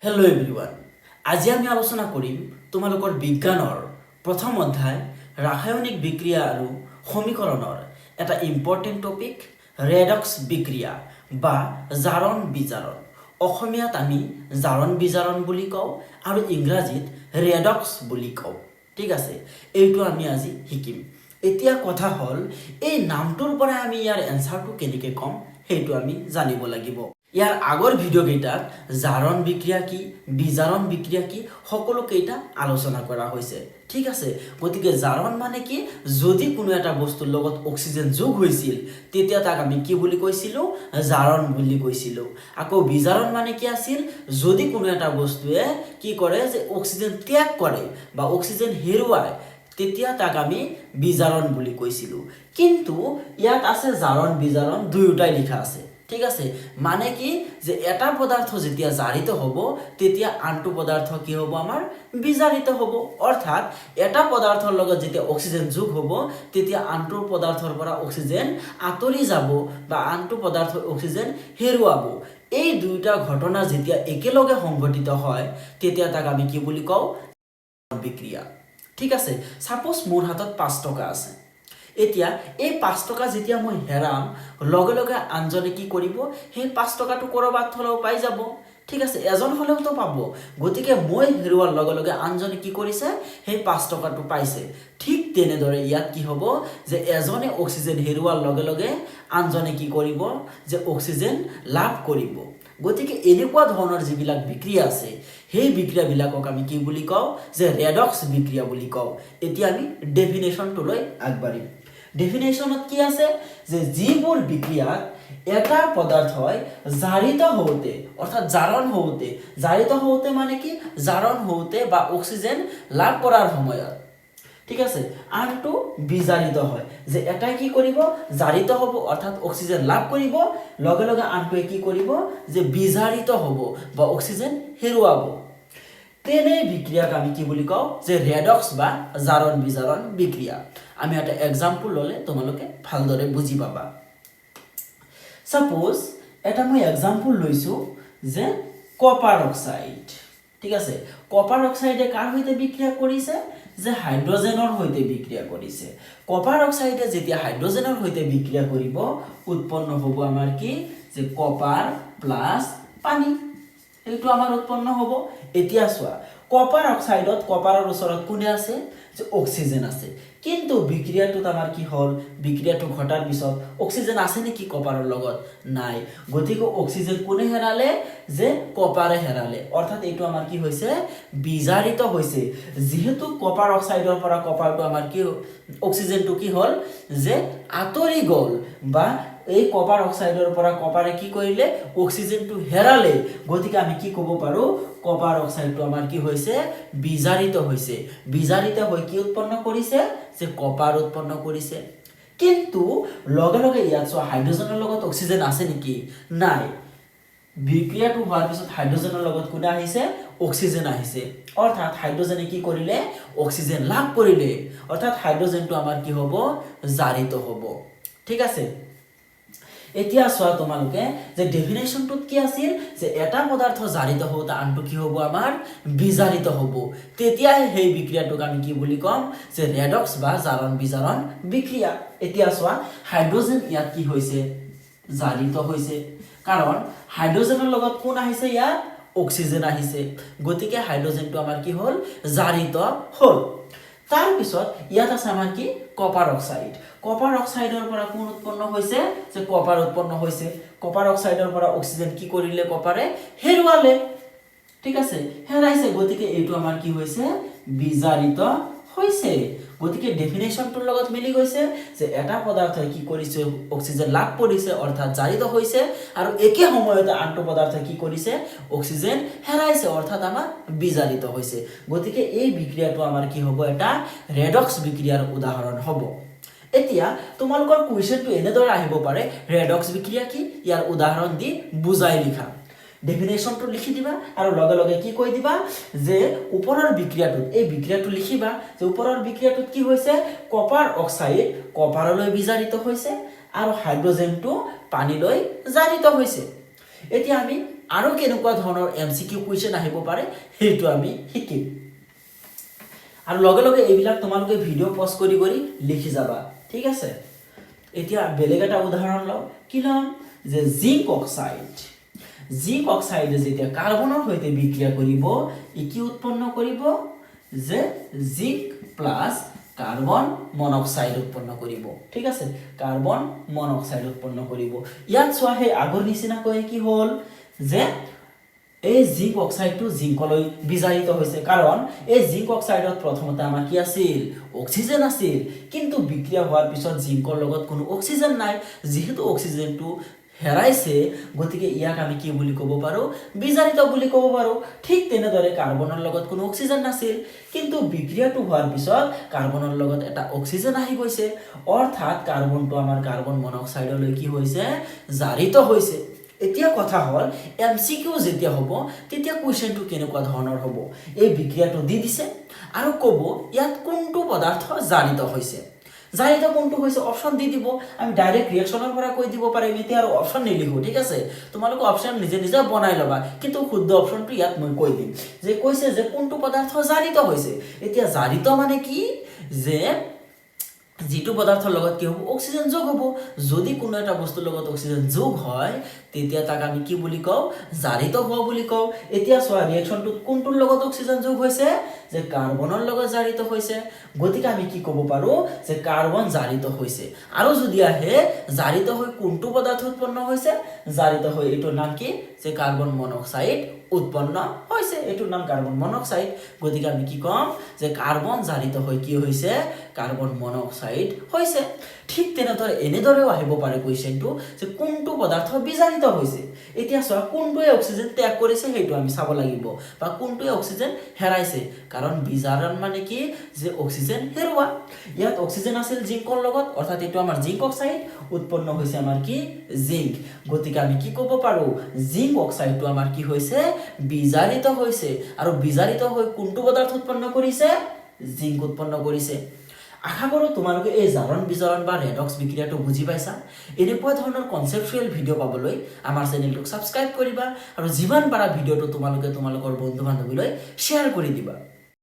Hello' everyone, আজি আমি আলোচনা কৰিম তোমালোকৰ বিজ্ঞানৰ প্ৰথম অধ্যায় ৰাসায়নিক বিক্ৰিয়া আৰু সমীকৰণৰ এটা ইম্পৰ্টেণ্ট টপিক ৰেডক্স বিক্ৰিয়া বা জাৰণ বিজাৰণ। অসমীয়াত আমি জাৰণ বিজাৰণ বুলি কওঁ আৰু ইংৰাজীত ৰেডক্স বুলি কওঁ। ঠিক আছে, এইটো আমি আজি শিকিম। এতিয়া কথা হ'ল এই নামটোৰ পৰা আমি ইয়াৰ এনচাৰটো কেনেকৈ ক'ম সেইটো আমি জানিব লাগিব। ইয়াৰ আগৰ ভিডিঅ' কেইটাত জাৰণ বিক্ৰিয়া কি, বিজাৰণ বিক্ৰিয়া কি সকলোকেইটা আলোচনা কৰা হৈছে। ঠিক আছে, গতিকে জাৰণ মানে কি, যদি কোনো এটা বস্তুৰ লগত অক্সিজেন যোগ হৈছিল তেতিয়া তাক আমি কি বুলি কৈছিলোঁ, জাৰণ বুলি কৈছিলোঁ। আকৌ বিজাৰণ মানে কি আছিল, যদি কোনো এটা বস্তুৱে কি কৰে যে অক্সিজেন ত্যাগ কৰে বা অক্সিজেন হেৰুৱায় তেতিয়া তাক আমি বিজাৰণ বুলি কৈছিলোঁ। কিন্তু ইয়াত আছে জাৰণ বিজাৰণ দুয়োটাই লিখা আছে। ঠিক আছে, মানে কি যে এটা পদাৰ্থ যেতিয়া জাৰিত হ'ব তেতিয়া আনটো পদাৰ্থ কি হ'ব, আমাৰ বিজাৰিত হ'ব। অৰ্থাৎ এটা পদাৰ্থৰ লগত যেতিয়া অক্সিজেন যোগ হ'ব তেতিয়া আনটো পদাৰ্থৰ পৰা অক্সিজেন আঁতৰি যাব বা আনটো পদাৰ্থৰ অক্সিজেন হেৰুৱাব। এই দুয়োটা ঘটনা যেতিয়া একেলগে সংঘটিত হয় তেতিয়া তাক আমি কি বুলি কওঁ, বিক্ৰিয়া। ঠিক আছে, সাপোজ মোৰ হাতত 5 টকা আছে। এতিয়া এই 5 টকা যেতিয়া মই হেৰাম লগে লগে আনজনে কি কৰিব, সেই 5 টকাটো ক'ৰবাত হ'লেও পাই যাব। ঠিক আছে, এজন হ'লেওতো পাব। গতিকে মই হেৰুৱাৰ লগে লগে আনজনে কি কৰিছে, সেই 5 টকাটো পাইছে। ঠিক তেনেদৰে ইয়াত কি হ'ব যে এজনে অক্সিজেন হেৰুৱাৰ লগে লগে আনজনে কি কৰিব, যে অক্সিজেন লাভ কৰিব। গতিকে এনেকুৱা ধৰণৰ যিবিলাক বিক্ৰিয়া আছে সেই বিক্ৰিয়াবিলাকক আমি কি বুলি কওঁ, যে ৰেডক্স বিক্ৰিয়া বুলি কওঁ। এতিয়া আমি ডেফিনেশ্যনটোলৈ আগবাঢ়িম। ডেফিনেশ্যনত কি আছে, যে যিবোৰ বিক্ৰিয়াত এটা পদাৰ্থই জাৰিত হওঁতে অৰ্থাৎ জাৰিত হওঁতে মানে কি, জাৰণ হওঁতে বা অক্সিজেন লাভ কৰাৰ সময়ত, ঠিক আছে, আনটো বিজাৰিত হয়। যে এটাই কি কৰিব, জাৰিত হ'ব অৰ্থাৎ অক্সিজেন লাভ কৰিব, লগে লগে আনটোৱে কি কৰিব, যে বিজাৰিত হ'ব বা অক্সিজেন হেৰুৱাব। তেনে বিক্ৰিয়াক আমি কি বুলি কওঁ, যে ৰেডক্স বা জাৰণ বিজাৰণ বিক্ৰিয়া। আমি এটা এক্সাম্পল ল'লে তোমালোকে ভালদৰে বুজি পাবা। সাপোজ এটা মই এক্সাম্পল লৈছোঁ যে কপাৰ অক্সাইড। ঠিক আছে, কপাৰ অক্সাইডে কাৰ সৈতে বিক্ৰিয়া কৰিছে, যে হাইড্ৰজেনৰ সৈতে বিক্ৰিয়া কৰিছে। কপাৰ অক্সাইডে যেতিয়া হাইড্ৰজেনৰ সৈতে বিক্ৰিয়া কৰিব উৎপন্ন হ'ব আমাৰ কি, যে কপাৰ প্লাছ পানী, এইটো আমাৰ উৎপন্ন হ'ব। এতিয়া চোৱা, কপাৰ অক্সাইডত কপাৰৰ ওচৰত কোনে আছে, যে অক্সিজেন আছে। কিন্তু বিক্ৰিয়াটোত আমাৰ কি হ'ল, বিক্ৰিয়াটো ঘটাৰ পিছত অক্সিজেন আছে নেকি কপাৰৰ লগত, নাই। গতিকে অক্সিজেন কোনে হেৰালে, যে কপাৰে হেৰালে। অৰ্থাৎ এইটো আমাৰ কি হৈছে, বিজাৰিত হৈছে। যিহেতু কপাৰ অক্সাইডৰ পৰা কপাৰটো আমাৰ কি, অক্সিজেনটো কি হ'ল, যে আঁতৰি গ'ল বা এই কপাৰ অক্সাইডৰ পৰা কপাৰে কি কৰিলে, অক্সিজেনটো হেৰালে। গতিকে আমি কি ক'ব পাৰোঁ, কপাৰ অক্সাইডটো আমাৰ কি হৈছে, বিজাৰিত হৈছে। বিজাৰিত হৈ কি উৎপন্ন কৰিছে, যে কপাৰ উৎপন্ন কৰিছে। কিন্তু লগে লগে ইয়াত চোৱা, হাইড্ৰজেনৰ লগত অক্সিজেন আছে নেকি, নাই। বিক্ৰিয়াটো হোৱাৰ পিছত হাইড্ৰজেনৰ লগত কোনে আহিছে, অক্সিজেন আহিছে। অৰ্থাৎ হাইড্ৰজেনে কি কৰিলে, অক্সিজেন লাভ কৰিলে। অৰ্থাৎ হাইড্ৰজেনটো আমাৰ কি হ'ব, জাৰিত হ'ব। ঠিক আছে, এতিয়া চোৱা তোমালোকে যে ডেফিনেশ্যনটোত কি আছিল, যে এটা পদাৰ্থ জাৰিত হওঁতে আনটো কি হ'ব, আমাৰ বিজাৰিত হ'ব। তেতিয়াহে সেই বিক্ৰিয়াটোক আমি কি বুলি ক'ম, যে ৰেডক্স বা জাৰণ বিজাৰণ বিক্ৰিয়া। এতিয়া চোৱা, হাইড্ৰজেন ইয়াত কি হৈছে, জাৰিত হৈছে। কাৰণ হাইড্ৰজেনৰ লগত কোন আহিছে, ইয়াত অক্সিজেন আহিছে। গতিকে হাইড্ৰজেনটো আমাৰ কি হ'ল, জাৰিত হ'ল। তাৰপিছত ইয়াত আছে আমাৰ কি, কপাৰ অক্সাইড। কপাৰ অক্সাইডৰ পৰা কোন উৎপন্ন হৈছে, যে কপাৰ উৎপন্ন হৈছে। কপাৰ অক্সাইডৰ পৰা অক্সিজেন কি কৰিলে, কপাৰে হেৰুৱালে। ঠিক আছে, হেৰাইছে। গতিকে এইটো আমাৰ কি হৈছে, বিজাৰিত হৈছে। গতিকে ডেফিনেশ্যনটোৰ লগত মিলি গৈছে, যে এটা পদাৰ্থই কি কৰিছে, অক্সিজেন লাভ কৰিছে অৰ্থাৎ জাৰিত হৈছে, আৰু একে সময়তে আনটো পদাৰ্থই কি কৰিছে, অক্সিজেন হেৰাইছে অৰ্থাৎ আমাৰ বিজাৰিত হৈছে। গতিকে এই বিক্ৰিয়াটো আমাৰ কি হ'ব, এটা ৰেডক্স বিক্ৰিয়াৰ উদাহৰণ হ'ব। এতিয়া তোমালোকৰ কুৱেশ্যনটো এনেদৰে আহিব পাৰে, ৰেডক্স বিক্ৰিয়া কি, ইয়াৰ উদাহৰণ দি বুজাই লিখা। ডেফিনেশ্যনটো লিখি দিবা আৰু লগে লগে কি কৈ দিবা, যে ওপৰৰ বিক্ৰিয়াটোত, এই বিক্ৰিয়াটো লিখিবা যে ওপৰৰ বিক্ৰিয়াটোত কি হৈছে, কপাৰ অক্সাইড কপাৰলৈ বিজাৰিত হৈছে আৰু হাইড্ৰজেনটো পানীলৈ জাৰিত হৈছে। এতিয়া আমি আৰু কেনেকুৱা ধৰণৰ এমচিকিউ কুৱেশ্যন আহিব পাৰে সেইটো আমি শিকিম আৰু লগে লগে এইবিলাক তোমালোকে ভিডিঅ' পজ কৰি লিখি যাবা ঠিক আছে এতিয়া বেলেগ এটা উদাহৰণ লওঁ কি ল'ম যে জিংক অক্সাইডে যেতিয়া কাৰ্বনৰ সৈতে বিক্ৰিয়া কৰিব ই কি উৎপন্ন কৰিব যে জিংক প্লাছ কাৰ্বন মনক্সাইড উৎপন্ন কৰিব ঠিক আছে কাৰ্বন মনক্সাইড উৎপন্ন কৰিব ইয়াত চোৱা হে আগৰ নিচিনাকৈ কি হ'ল যে এই জিংক অক্সাইডটো জিংকলৈ বিজাৰিত হৈছে কাৰণ এই জিংক অক্সাইডত প্ৰথমতে আমাৰ কি আছিল অক্সিজেন আছিল কিন্তু বিক্ৰিয়া হোৱাৰ পিছত জিংকৰ লগত কোনো অক্সিজেন নাই যেহেতু অক্সিজেনটো হেৰাইছে গতিকে ইয়াক আমি কি বুলি ক'ব পাৰো বিজাৰিত বুলি ক'ব পাৰো ঠিক তেনেদৰে কাৰ্বনৰ লগত কোনো অক্সিজেন নাছিল কিন্তু বিক্ৰিয়াটো হোৱাৰ পিছত কাৰ্বনৰ লগত এটা অক্সিজেন আহি গৈছে অৰ্থাৎ কাৰ্বনটো আমাৰ কাৰ্বন মনক্সাইডলৈ কি হৈছে জাৰিত হৈছে এতিয়া কথা হল এমসিকিউ যেতিয়া হ'ব তেতিয়া কোৱেশ্চনটো কেনেকুৱা ধৰণৰ হ'ব এই বিক্ৰিয়াটো দি দিছে আৰু ক'ব ইয়াত কোনটো পদাৰ্থ জাৰিত হৈছে জাৰিত কোনটো হৈছে অপচন দি দিব আমি ডাইৰেক্ট ৰিঅ্যাকশনৰ পৰা কৈ দিব পাৰিম এতিয়া আৰু অপচন নিলিখো ঠিক আছে তোমালোক অপচন নিজে নিজে বনাই লবা কিন্তু শুদ্ধ অপচনটো ইয়াত মই কৈ দিম যে কৈছে যে কোনটো পদাৰ্থ জাৰিত হৈছে এতিয়া জাৰিত মানে কি যে যেটো পদাৰ্থৰ লগত কি হ'ব অক্সিজেন যোগ হ'ব যদি কোনো এটা বস্তুৰ লগত অক্সিজেন যোগ হয় তেতিয়া তাক আমি কি বুলি কওঁ জাৰিত হোৱা বুলি কওঁ এতিয়া চোৱা ৰিঅ্যাকশনটো কোনটোৰ লগত অক্সিজেন যোগ হৈছে যে কাৰ্বনৰ লগত জাৰিত হৈছে গতিকে আমি কি ক'ব পাৰো যে কাৰ্বন জাৰিত হৈছে আৰু যদি আহে জাৰিত হৈ কোনটো পদাৰ্থ উৎপন্ন হৈছে জাৰিত হৈ এটোৰ নাম কি যে কাৰ্বন মনক্সাইড উৎপন্ন হৈছে এটোৰ নাম কাৰ্বন মনক্সাইড গতিকে আমি কি কম যে কাৰ্বন জাৰিত হৈ কি হৈছে কাৰ্বন মনক্সাইড হৈছে ঠিক তেনেদৰে এনেদৰেও আহিব পাৰে কোৱেশ্চনটো যে কোনটো পদাৰ্থ বিজাৰিত হৈছে এতিয়া চোৱা কোনটোৱে অক্সিজেন ত্যাগ কৰিছে সেইটো আমি চাব লাগিব বা কোনটোৱে অক্সিজেন হেৰাইছে কাৰণ বিজাৰণ মানে কি যে অক্সিজেন হেৰুৱা ইয়াত অক্সিজেন আছিল জিংকৰ লগত অৰ্থাৎ এটো আমাৰ জিংক অক্সাইড উৎপন্ন হৈছে আমাৰ কি জিংক গতিকে আমি কি ক'ব পাৰো জিংক অক্সাইডটো আমাৰ কি হৈছে বিজাৰিত হৈছে আৰু বিজাৰিত হৈ কোনটো পদাৰ্থ উৎপন্ন কৰিছে জিংক উৎপন্ন কৰিছে আশা কৰো তোমালোকে এই জাৰণ বিজাৰণ বা ৰেডক্স বিক্ৰিয়াটো বুজি পাইছা এনেকুৱা ধৰণৰ কনসেপচুৱেল ভিডিও পাবলৈ আমাৰ চেনেলটোক সাবস্ক্ৰাইব কৰিবা আৰু যিমান পাৰা ভিডিওটো তোমালোকৰ বন্ধু বান্ধৱীলৈ শেয়াৰ কৰি দিবা